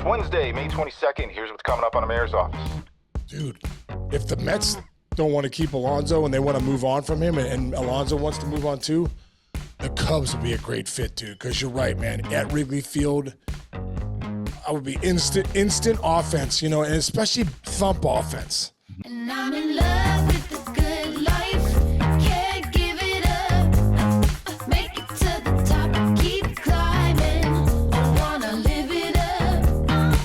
It's Wednesday, May 22nd. Here's what's coming up on the mayor's office. Dude, if the Mets don't want to keep Alonso and they want to move on from him and Alonso wants to move on too, the Cubs would be a great fit, dude, because you're right, man. At Wrigley Field, I would be instant offense, and especially thump offense. And I'm in love with the good life. Can't give it up. Make it to the top. Keep climbing. I wanna live it up.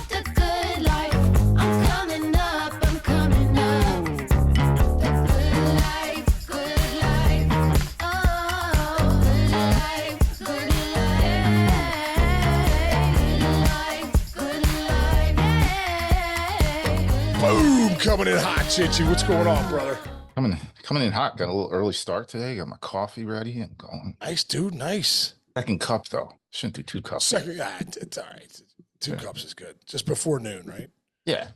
The good life. I'm coming up. I'm coming up. The good life. Good life. Oh, good life. Good life. Good life. Boom, coming in hot, Chinchy. What's going on, brother? Coming in hot. Got a little early start today. Got my coffee ready and going. Nice, dude. Nice. Second cup though. Shouldn't do 2 cups. Second, it's all right. Two cups is good. Just before noon, right? Yeah.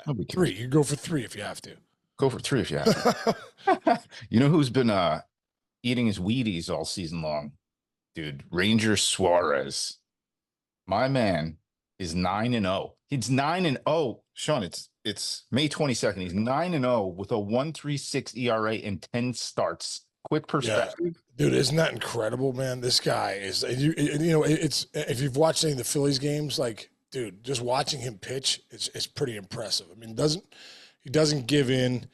Nobody cares. 3. You can go for 3 if you have to. Go for 3 if you have to. You know who's been eating his Wheaties all season long? Dude, Ranger Suarez. My man is 9-0. He's 9-0. Sean, it's May 22nd. He's 9-0 with a 1.36 ERA in 10 starts. Quick perspective. Yeah. Dude, isn't that incredible, man? This guy is, it's, if you've watched any of the Phillies games, like, dude, just watching him pitch is pretty impressive. I mean, he doesn't give in.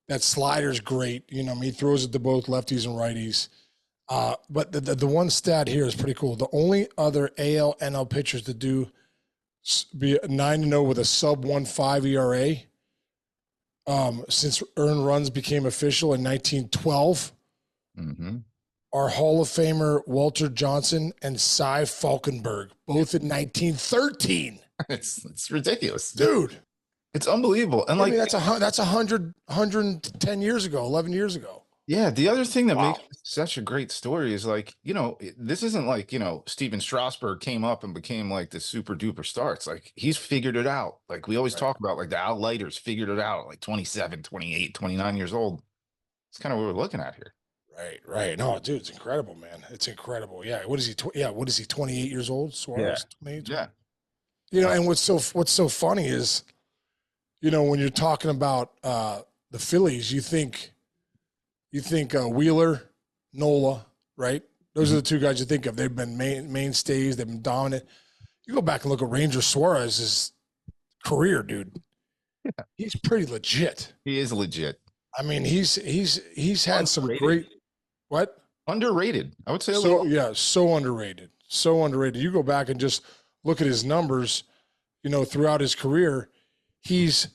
That slider's great. He throws it to both lefties and righties. But the one stat here is pretty cool. The only other AL, NL pitchers to be 9-0 with a sub 1.5 ERA since earned runs became official in 1912 are Hall of Famer Walter Johnson and Cy Falkenberg, both in 1913. It's ridiculous, dude. It's unbelievable. And that's 110 years ago, 11 years ago. Yeah, the other thing that makes such a great story is this isn't like, Steven Strasburg came up and became like the super duper star. It's like he's figured it out. Like we always talk about, like the outlighters figured it out at like 27, 28, 29 years old. It's kind of what we're looking at here. Right. No, dude, it's incredible, man. It's incredible. Yeah. What is he? What is he? 28 years old? Suarez, 28. Yeah. And what's so funny is, when you're talking about the Phillies, you think Wheeler, Nola, right? Those are the two guys you think of. They've been mainstays. They've been dominant. You go back and look at Ranger Suarez's career, dude. Yeah. He's pretty legit. He is legit. I mean, he's had some great. What? Underrated. I would say a so little. Yeah, so underrated. So underrated. You go back and just look at his numbers, throughout his career. He's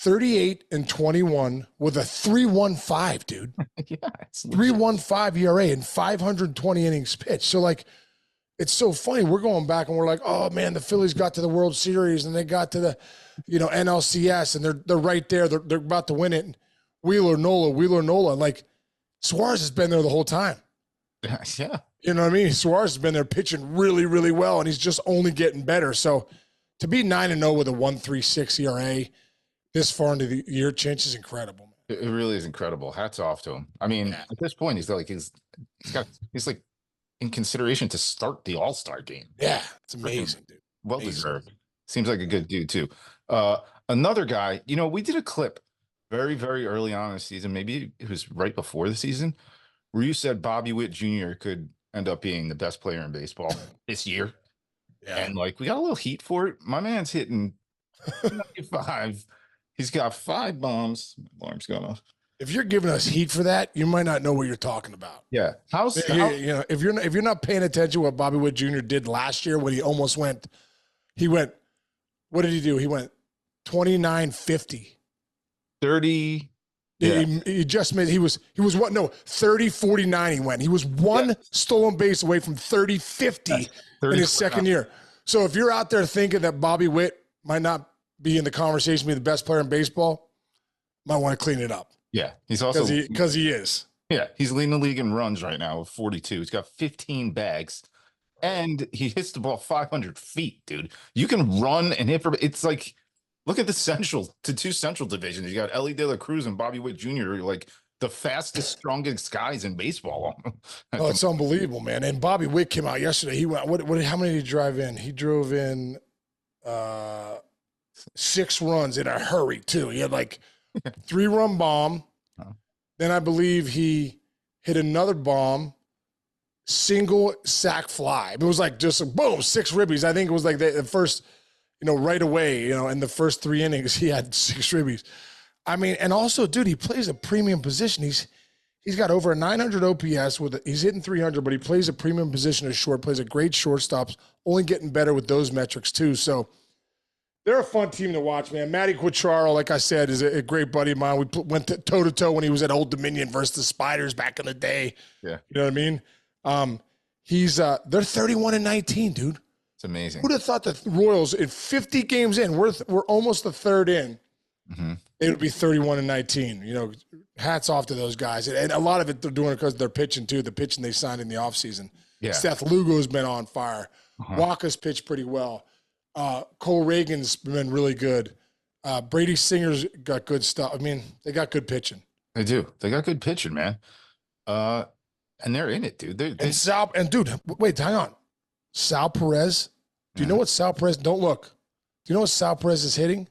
38-21 with a 3.15, dude. Yeah, it's 3.15 ERA and 520 innings pitched. So it's so funny. We're going back and we're like, oh man, the Phillies got to the World Series and they got to the, NLCS and they're right there. They're about to win it. Wheeler, Nola. Like Suarez has been there the whole time. Yeah. You know what I mean? Suarez has been there pitching really, really well, and he's just only getting better. So to be 9-0 with a 1.36 ERA this far into the year, Chinch, is incredible, man. It really is incredible. Hats off to him. I mean, at this point, he's like in consideration to start the All-Star game. Yeah, it's amazing, dude. Well deserved. Seems like a good dude too. Another guy, we did a clip very, very early on in the season. Maybe it was right before the season, where you said Bobby Witt Jr. could end up being the best player in baseball this year. Yeah. And we got a little heat for it. My man's hitting 95. He's got 5 bombs. My alarm's going off. If you're giving us heat for that, you might not know what you're talking about. Yeah. If you're not paying attention to what Bobby Witt Jr. did last year when he almost went, what did he do? He went 29-50. 30. Yeah. He just made, he was what? No, 30-49 he went. He was one stolen base away from 30-50 in his second year. So if you're out there thinking that Bobby Witt might not be in the conversation, be the best player in baseball, might want to clean it up. Yeah. He's also because he is. Yeah. He's leading the league in runs right now with 42. He's got 15 bags and he hits the ball 500 feet, dude. You can run and hit it's like, look at the two central divisions. You got Ellie De La Cruz and Bobby Witt Jr. Like the fastest, strongest guys in baseball. Oh, it's unbelievable, man. And Bobby Witt came out yesterday. He went, how many did he drive in? He drove in 6 runs in a hurry too. He had like 3-run bomb. Oh. Then I believe he hit another bomb, single sack fly. It was like just a boom, 6 ribbies. I think it was like the first, right away, in the first 3 innings, he had 6 ribbies. I mean, and also, dude, he plays a premium position. He's got over a 900 OPS he's hitting 300, but he plays a premium position as short, plays a great shortstops, only getting better with those metrics too. So they're a fun team to watch, man. Matty Quattraro, like I said, is a great buddy of mine. We went toe to toe when he was at Old Dominion versus the Spiders back in the day. Yeah. You know what I mean? They're 31-19, dude. It's amazing. Who'd have thought the Royals in 50 games in, we're almost the third in. Mm-hmm. It would be 31-19. Hats off to those guys. And a lot of it they're doing it because they're pitching too. The pitching they signed in the offseason. Yeah. Seth Lugo's been on fire. Uh-huh. Walker's pitched pretty well. Cole Reagan's been really good. Brady Singer's got good stuff. I mean, they got good pitching. They do. They got good pitching, man. And they're in it, dude. Wait, hang on. Sal Perez. Do you know what Sal Perez? Don't look. Do you know what Sal Perez is hitting?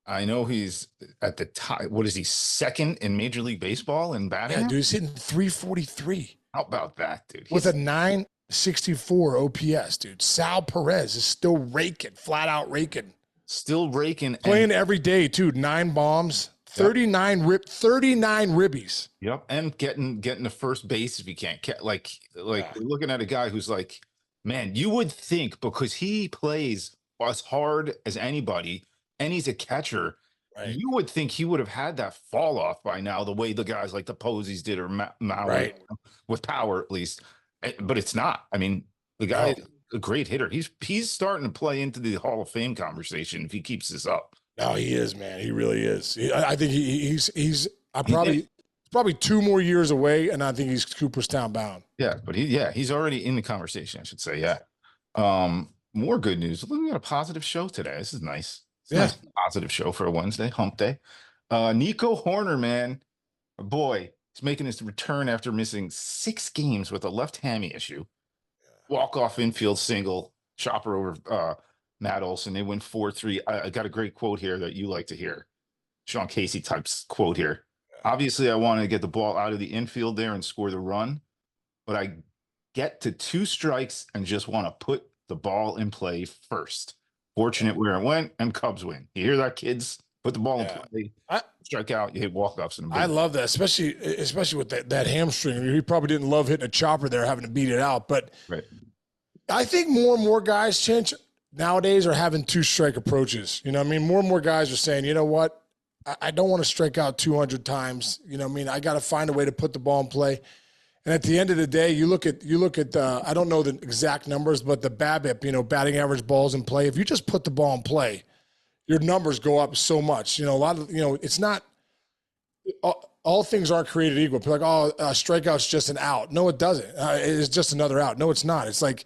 I know he's at the top. What is he, second in Major League Baseball in batting? Yeah, dude, he's hitting 343 How about that, dude? with a 964 OPS, dude. Sal Perez is still raking, flat out raking. Still raking. Playing every day, too. 9 bombs, 39 ribbies. Yep. And getting to first base if you can't. We're looking at a guy who's like, man, you would think because he plays as hard as anybody and he's a catcher, Right. you would think he would have had that fall off by now, the way the guys like the Posies did or Mauer Right. with power at least. But it's not. I mean, the guy is a great hitter. He's starting to play into the Hall of Fame conversation if he keeps this up. No, he is, man. He really is. I think he's probably 2 more years away, and I think he's Cooperstown bound. Yeah, but he's already in the conversation, I should say. Yeah. More good news. Looking at a positive show today. This is nice. It's a nice positive show for a Wednesday, hump day. Nico Horner, man, boy, he's making his return after missing 6 games with a left hammy issue. Walk-off infield single, chopper over Matt Olson. They win 4-3. I got a great quote here that you like to hear. Sean Casey types quote here. Obviously, I want to get the ball out of the infield there and score the run, but I get to 2 strikes and just want to put the ball in play first. Fortunate where it went, and Cubs win. You hear that, kids? Put the ball in play. Strike out. You hit walk-offs. I love that, especially with that hamstring. He probably didn't love hitting a chopper there, having to beat it out. But I think more and more guys, Chinch, nowadays are having 2-strike approaches. You know what I mean? More and more guys are saying, you know what? I don't want to strike out 200 times. You know what I mean? I got to find a way to put the ball in play. And at the end of the day, you look at I don't know the exact numbers, but the BABIP, batting average balls in play. If you just put the ball in play, your numbers go up so much. A lot of it's not all things aren't created equal. People are like, strikeout's just an out. No, it doesn't. It's just another out. No, it's not. It's like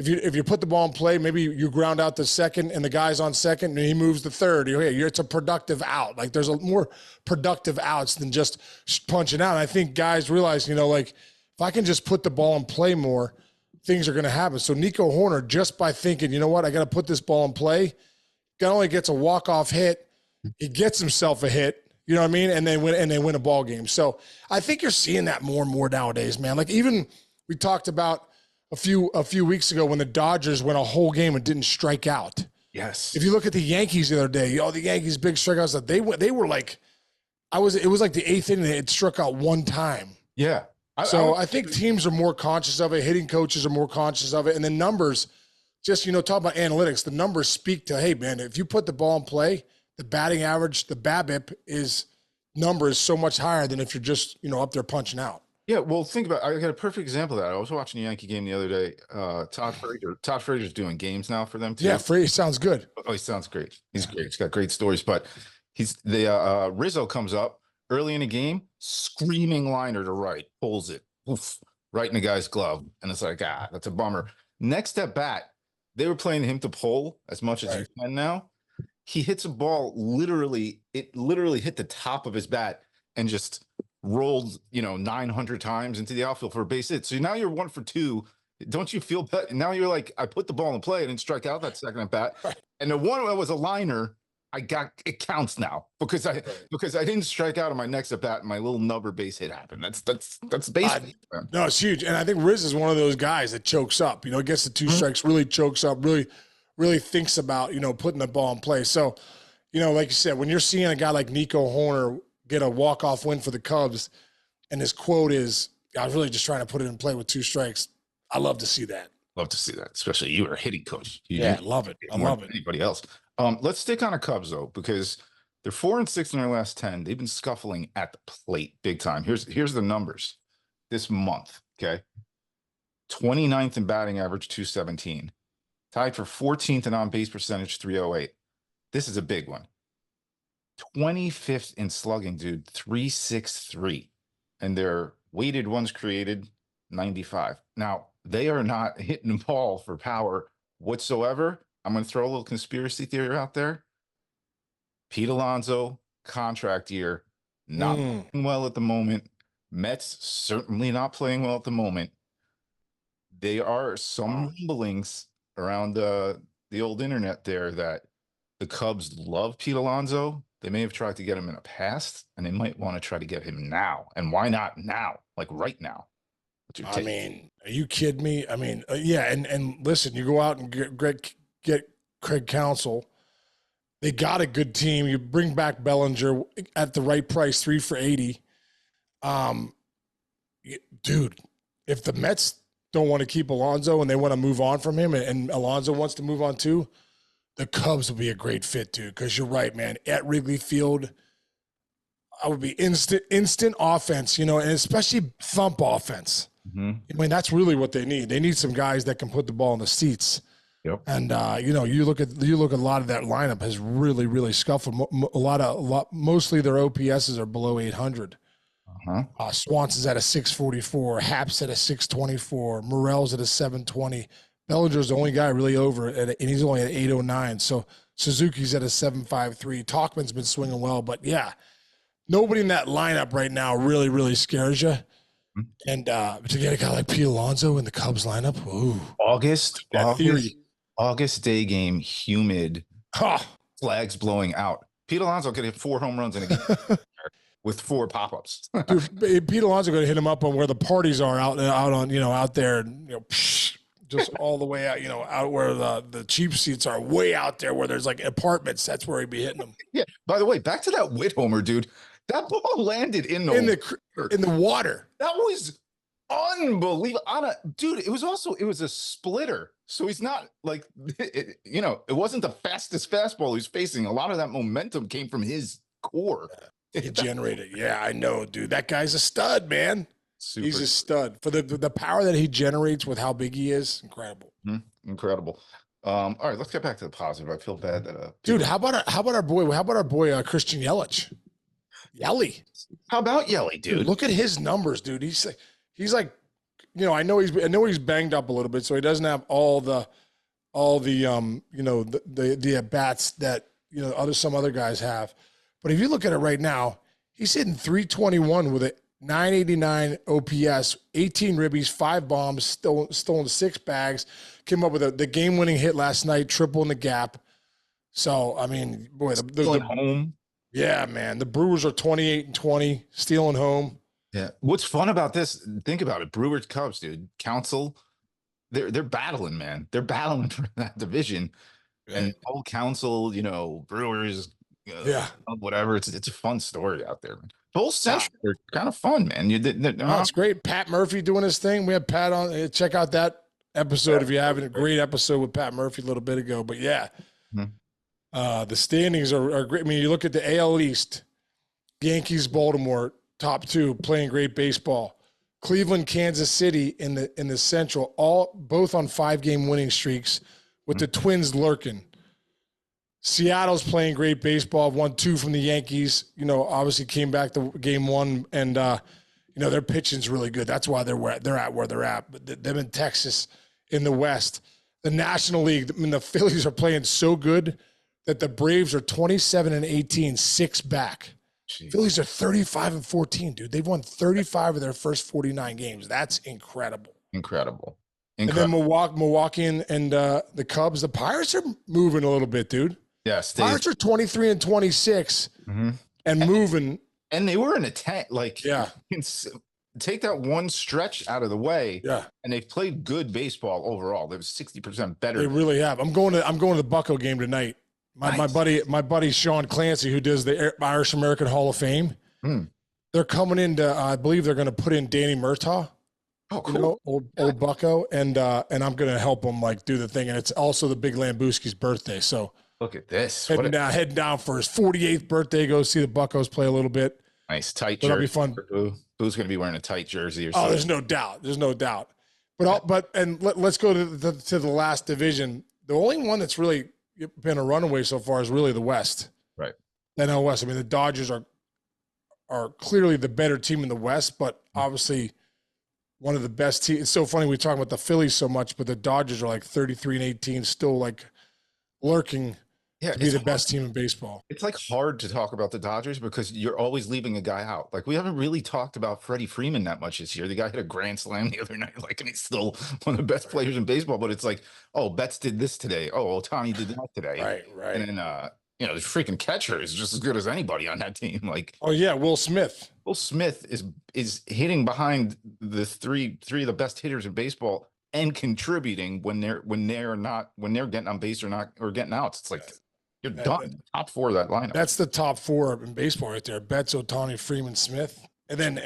if you put the ball in play, maybe you ground out the second and the guy's on second and he moves the third. It's a productive out. Like there's a more productive outs than just punching out. And I think guys realize, if I can just put the ball in play more, things are going to happen. So Nico Horner, just by thinking, you know what, I got to put this ball in play, not only gets a walk-off hit, he gets himself a hit, you know what I mean? And they win a ball game. So I think you're seeing that more and more nowadays, man. Like even we talked about a few weeks ago when the Dodgers went a whole game and didn't strike out. Yes. If you look at the Yankees the other day, the Yankees big strikeouts, they were like, it was like the 8th inning, it struck out 1 time. Yeah. I think teams are more conscious of it. Hitting coaches are more conscious of it. And the numbers, just, talk about analytics, the numbers speak to, hey, man, if you put the ball in play, the batting average, the BABIP number is so much higher than if you're just, up there punching out. Yeah, well, think about I got a perfect example of that. I was watching a Yankee game the other day. Todd Frazier's doing games now for them too. Yeah, Frazier sounds good. Oh, he sounds great. He's great. He's got great stories. But Rizzo comes up early in the game, screaming liner to right, pulls it, right in the guy's glove, and it's like, that's a bummer. Next at bat, they were playing him to pull as much as he can now. He hits a ball it literally hit the top of his bat and just rolled 900 times into the outfield for a base hit. So now you're 1 for 2 Don't you feel better? Now you're like, I put the ball in play. I didn't strike out that second at bat. And the one that was a liner, it counts now because I didn't strike out on my next at bat and my little nubber base hit happened. That's baseball. No, it's huge. And I think Riz is one of those guys that chokes up, gets the two strikes, really chokes up, really thinks about, putting the ball in play. So, like you said, when you're seeing a guy like Nico Horner get a walk-off win for the Cubs, and his quote is, I was really just trying to put it in play with two strikes. I love to see that. Love to see that, especially you are a hitting coach. I love it. I love it. Anybody else? Let's stick on the Cubs though, because they're 4-6 in their last 10. They've been scuffling at the plate big time. Here's the numbers this month. Okay, 29th in batting average, 217, tied for 14th in on base percentage, 308. This is a big one. 25th in slugging, dude, 363, and their weighted ones created 95. Now they are not hitting the ball for power whatsoever. I'm going to throw a little conspiracy theory out there. Pete Alonzo, contract year, not playing well at the moment. Mets certainly not playing well at the moment. There are some rumblings around the old internet there that the Cubs love Pete Alonzo. They may have tried to get him in the past, and they might want to try to get him now. And why not now? Like right now. I mean, are you kidding me? I mean, yeah. And listen, you go out and get Craig Counsell. They got a good team. You bring back Bellinger at the right price, 3 for $80. Dude, if the Mets don't want to keep Alonso and they want to move on from him, and Alonso wants to move on too, the Cubs will be a great fit, dude. Because you're right, man. At Wrigley Field, I would be instant offense, and especially thump offense. I mean, that's really what they need. They need some guys that can put the ball in the seats. Yep. And you look at a lot of that lineup has really scuffled. Mostly their OPSs are below 800. Swanson's at a 644, Happ's at a 624, Morel's at a 720. Bellinger's the only guy really over and he's only at 809. So Suzuki's at a 753. Talkman's been swinging well, but yeah, nobody in that lineup right now really scares you. And to get a guy like Pete Alonso in the Cubs lineup, ooh. August day game, humid, flags blowing out. Pete Alonso could hit 4 home runs in a game with 4 pop-ups. Dude, Pete Alonso going to hit him up on where the parties are out there, just all the way out, out where the cheap seats are, way out there where there's like apartments. That's where he'd be hitting them. Yeah. By the way, back to that Witt homer, dude. That ball landed in the water. That was unbelievable. Dude, it was a splitter. So he's not like, it wasn't the fastest fastball he's facing. A lot of that momentum came from his core. He generated. Yeah, I know, dude. That guy's a stud, man. He's a stud. For the power that he generates with how big he is, incredible. Incredible. All right, let's get back to the positive. I feel bad that dude, how about our boy Christian Yelich? Yelly. How about Yelly, dude? Look at his numbers, dude. He's like, I know he's banged up a little bit, so he doesn't have all the at bats that some other guys have. But if you look at it right now, he's hitting 321 with a 989 OPS, 18 ribbies, 5 bombs, stolen 6 bags. Came up with the game-winning hit last night, triple in the gap. So I mean, boy, the home. Yeah, man. The Brewers are 28-20, stealing home. Yeah. What's fun about this? Think about it. Brewers, Cubs, dude. Counsell, they're battling, man. They're battling for that division. And old Counsell, Brewers, whatever. It's a fun story out there, man. The whole session, they're kind of fun, man. It's great. Pat Murphy doing his thing. We had Pat on. Check out that episode if you haven't. A great episode with Pat Murphy a little bit ago. But yeah. The standings are great. I mean, you look at the AL East, Yankees, Baltimore, top 2, playing great baseball. Cleveland, Kansas City in the Central, both on 5-game winning streaks, with the Twins lurking. Seattle's playing great baseball. Won 2 from the Yankees. Obviously came back to game 1, and their pitching's really good. That's why they're at where they're at. But them in Texas in the West, the National League. I mean, the Phillies are playing so good that the Braves are 27-18, 6 back. Jeez. Phillies are 35-14, dude. They've won 35 of their first 49 games. That's incredible. Incredible. And then Milwaukee and the Cubs, the Pirates are moving a little bit, dude. Yes, Pirates are 23 and 26 mm-hmm. and moving. And they were in a tank. Like, yeah, take that one stretch out of the way. Yeah, and they've played good baseball overall. They're 60% better. They really have. I'm going to the Bucco game tonight. My buddy Sean Clancy, who does the Irish American Hall of Fame. They're coming into. I believe they're going to put in Danny Murtaugh. Oh, cool. You know, old Bucko, and I'm going to help him like do the thing. And it's also the Big Lambuski's birthday, so. Look at this. Heading down for his 48th birthday. Go see the Buccos play a little bit. Nice tight jersey. That'll be fun. Who's going to be wearing a tight jersey or Oh, something? there's no doubt. There's no doubt. But let's go to the last division. The only one that's really been a runaway so far is really the West. Right. NL West. I mean, the Dodgers are clearly the better team in the West, but obviously one of the best teams. It's so funny we talk about the Phillies so much, but the Dodgers are like 33 and 18, still like lurking. Yeah, to be the best team in baseball. It's like hard to talk about the Dodgers because you're always leaving a guy out. Like we haven't really talked about Freddie Freeman that much this year. The guy hit a grand slam the other night, like, and he's still one of the best players in baseball. But it's like, oh, Betts did this today. Oh, Otani did that today. Right. And then, the freaking catcher is just as good as anybody on that team. Like, oh yeah, Will Smith. Will Smith is hitting behind the three of the best hitters in baseball and contributing when they're getting on base or getting outs. It's like. You're done. Top four of that lineup. That's the top four in baseball right there. Betts, Otani, Freeman, Smith, and then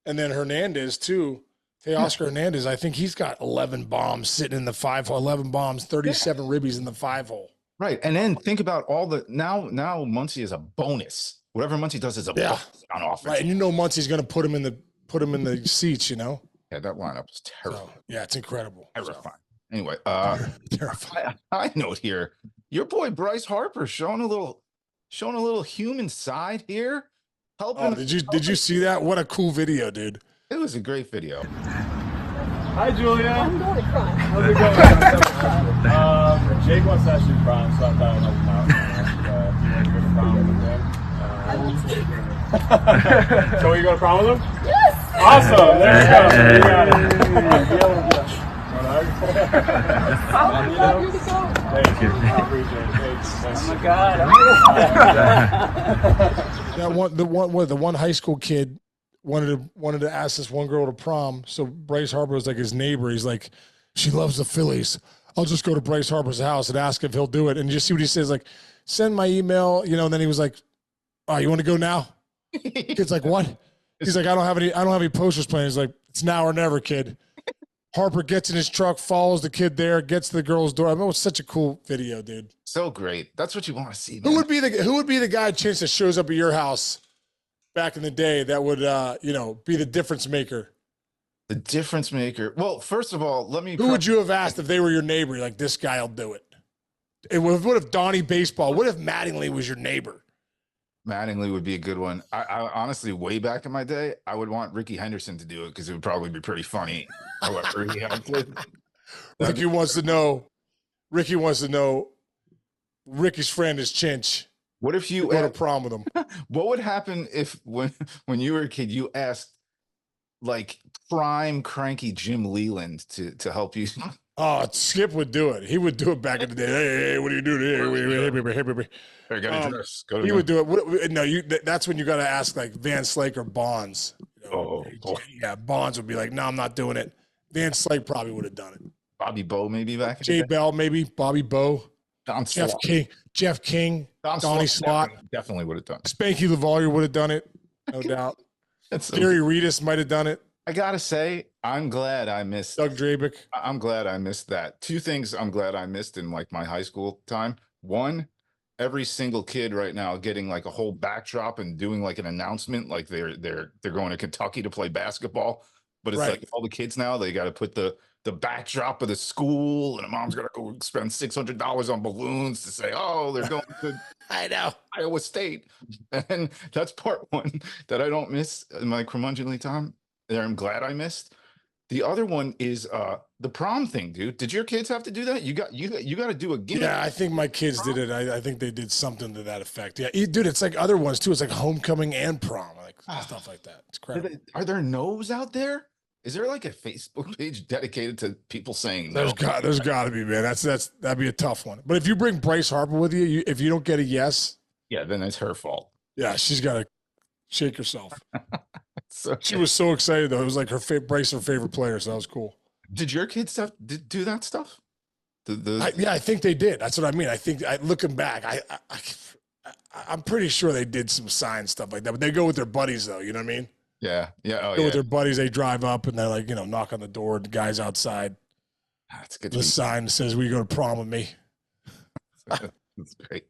Hernandez too. Teoscar Hernandez. I think he's got 11 bombs sitting in the 5 hole. 11 bombs, 37 ribbies in the 5 hole. Right, and then think about all the now Muncy is a bonus. Whatever Muncy does is a bonus on offense. Right, and Muncy's going to put him in the seats. Yeah, that lineup is terrible. So, yeah, it's incredible. Terrifying. Anyway, I note here. Your boy Bryce Harper showing a little human side here. Helping. Oh, did you see that? What a cool video, dude! It was a great video. Hi, Julia. I'm going to cry. How's it going? Jake wants to ask you prom, so I thought I'd help him out. You want to go to prom with him? So you go to prom with him? Yes. Awesome. There you go. You got it. Thank you. I appreciate it. Thanks. Oh my God. The one high school kid wanted to ask this one girl to prom. So Bryce Harper was like his neighbor. He's like, she loves the Phillies. I'll just go to Bryce Harper's house and ask if he'll do it. And you see what he says, like, send my email, and then he was like, oh, you want to go now? Kid's like, what? He's like, I don't have any posters planned. He's like, it's now or never, kid. Harper gets in his truck, follows the kid there, gets to the girl's door. I mean, it was such a cool video, dude. So great. That's what you want to see, man. Who would be the guy, Chinch, that shows up at your house back in the day that would be the difference maker? The difference maker. Well, first of all, who would you have asked if they were your neighbor? You're like, this guy'll do it. What if Donnie Baseball? What if Mattingly was your neighbor? Mattingly would be a good one. I honestly, way back in my day, I would want Ricky Henderson to do it because it would probably be pretty funny. However, he had to. Ricky wants to know. Ricky's friend is Chinch. What if you go to prom with him? What would happen if when you were a kid, you asked like prime cranky Jim Leland to help you? Oh, Skip would do it. He would do it back in the day. Hey, what are you doing here? I got to dress. He would do it. No, that's when you got to ask like Van Slyke or Bonds. Yeah, Bonds would be like, no, I'm not doing it. Van Slyke probably would have done it. Bobby Bowe maybe back. Jay Bell maybe. Bobby Bowe. Jeff King. Donnie Slott. Definitely would have done it. Spanky LaValliere would have done it. No doubt. Gary Reedus might have done it. I gotta say, I'm glad I missed Doug Drabick. I'm glad I missed that. Two things I'm glad I missed in like my high school time. One, every single kid right now getting like a whole backdrop and doing like an announcement, like they're going to Kentucky to play basketball. But it's like all the kids now, they got to put the backdrop of the school, and a mom's got to go spend $600 on balloons to say, oh, they're going to I know Iowa State. And that's part one that I don't miss in my curmudgeonly time. That I'm glad I missed. The other one is the prom thing, dude. Did your kids have to do that? You got to do a gimmick. Yeah, I think my kids did it. I think they did something to that effect. Yeah, dude, it's like other ones too. It's like homecoming and prom, like stuff like that. It's crazy. Are there no's out there? Is there like a Facebook page dedicated to people saying no? There's got to be, man. That'd be a tough one. But if you bring Bryce Harper with you, if you don't get a yes, Yeah, then it's her fault. yeah, she's got to shake herself. So She was so excited though. It was like Bryce, her favorite player, so that was cool. did your kids do that stuff? Yeah, I think they did. That's what I mean. I think looking back, I'm pretty sure they did some sign stuff like that. But they go with their buddies though. You know what I mean? Yeah. Oh, Go yeah. with their buddies. They drive up and they're like, knock on the door. The guy's outside. That's good. The sign that says, "We go to prom with me." That's great.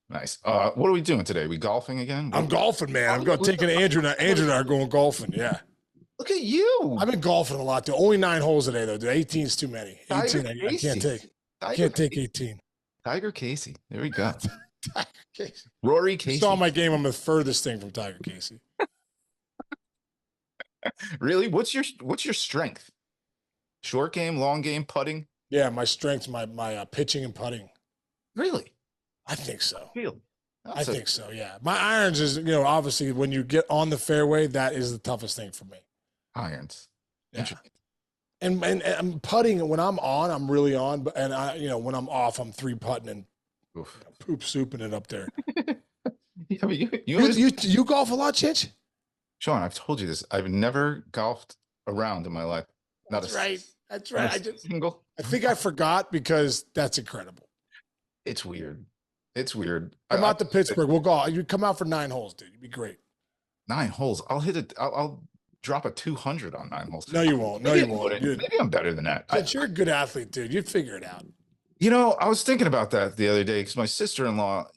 Nice. What are we doing today? We golfing again? I'm golfing, man. I'm going taking Andrew. Andrew and I are going golfing. Yeah, Look at you. I've been golfing a lot. Dude. Only 9 holes today though. Dude, 18 is too many. 18, I can't take. I can't take 18. Tiger Casey. There we go. Tiger Casey. Rory You Casey. saw my game. I'm the furthest thing from Tiger Casey. Really? What's your strength? Short game, long game, putting? Yeah, my strength's my pitching and putting. Really? I think so. Really? I think so. Yeah, my irons is obviously when you get on the fairway, that is the toughest thing for me. Irons. Yeah. Interesting. And putting when I'm on, I'm really on. But when I'm off, I'm 3-putting and Oof. poop souping it up there. Yeah, but You golf a lot, Chinch? Sean, I've told you this. I've never golfed around in my life. That's right. That's right. Single. I think I forgot because that's incredible. It's weird. It's weird. Come out to Pittsburgh. We'll go. You come out for 9 holes, dude. You'd be great. 9 holes. I'll hit it. I'll drop a 200 on 9 holes. No, you won't. No, Maybe you I won't. wouldn't. Dude, Maybe I'm better than that. you're a good athlete, dude. You'd figure it out. I was thinking about that the other day because my sister-in-law,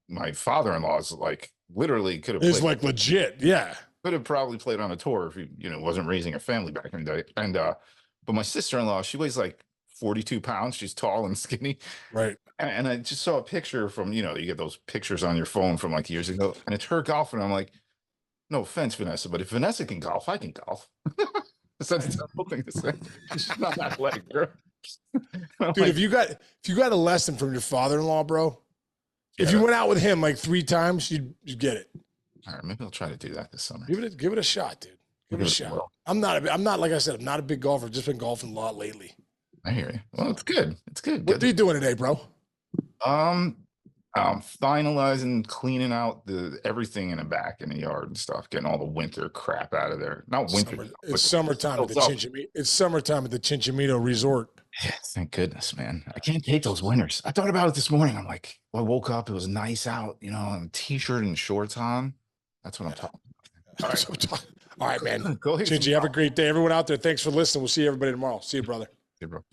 my father-in-law is like literally could have It's like legit. Yeah. could have probably played on a tour if he, wasn't raising a family back in the day. And but my sister-in-law, she weighs like 42 pounds. She's tall and skinny. Right. And I just saw a picture from, you get those pictures on your phone from like years ago, and it's her golfing. I'm like, no offense, Vanessa, but if Vanessa can golf, I can golf. That's a terrible thing to say. She's not athletic, girl. Dude, if you got a lesson from your father-in-law, bro, if you went out with him like 3 times, you'd get it. All right, maybe I'll try to do that this summer. Give it a shot, dude. Give it a shot. whirl. I'm not like I said, I'm not a big golfer. Just been golfing a lot lately. I hear you. Well, it's good. It's good. What are you doing today, bro? I'm finalizing cleaning out everything in the back in the yard and stuff, getting all the winter crap out of there. Not winter. It's summertime at the Chinchimito. It's summertime at the Chinchimito Resort. Yeah, thank goodness, man. I can't take those winters. I thought about it this morning. I'm like, I woke up, it was nice out, and t-shirt and shorts on. That's what I'm talking about. All right, man. Go ahead. Chinchi, have a great day. Everyone out there, thanks for listening. We'll see everybody tomorrow. See you, brother. Hey, bro.